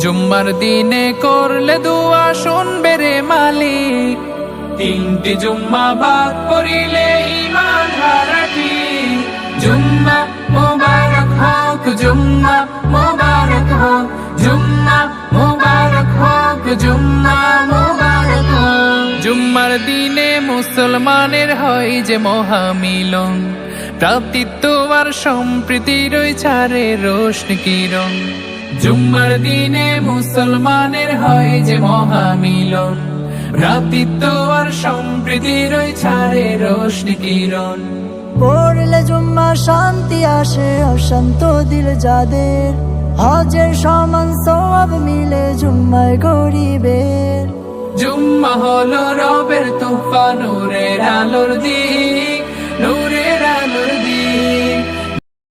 জুম্মার দিনে করলে দুয়া শুনবে রে মালিক, তিনটি জুম্মা বাদ পড়িলে ঈমান হারাটি। জুম্মা মুবারক হোক, জুম্মা মুবারক হোক, জুম্মা মুবারক হোক, জুম্মা মুবারক হোক। জুম্মার দিনে মুসলমানের হয় যে মহামিলন, ভ্রাতৃত্ব আর সম্প্রীতির ওই ছাড়ে রোশনি কিরণ। জুম্মার দিনে মুসলমানের হয় যে মহামিলন, ভ্রাতৃত্ব আর সম্প্রীতির ওই ছাড়ে রোশনি কিরণ। পড়লে জুম্মা শান্তি আসে অশান্ত দিল যাদের, হজের সমান সওয়াব মিলে জুম্মায় গরিবের। জুম্মা হলো রবের তোফা, নূরের আলোর দিন।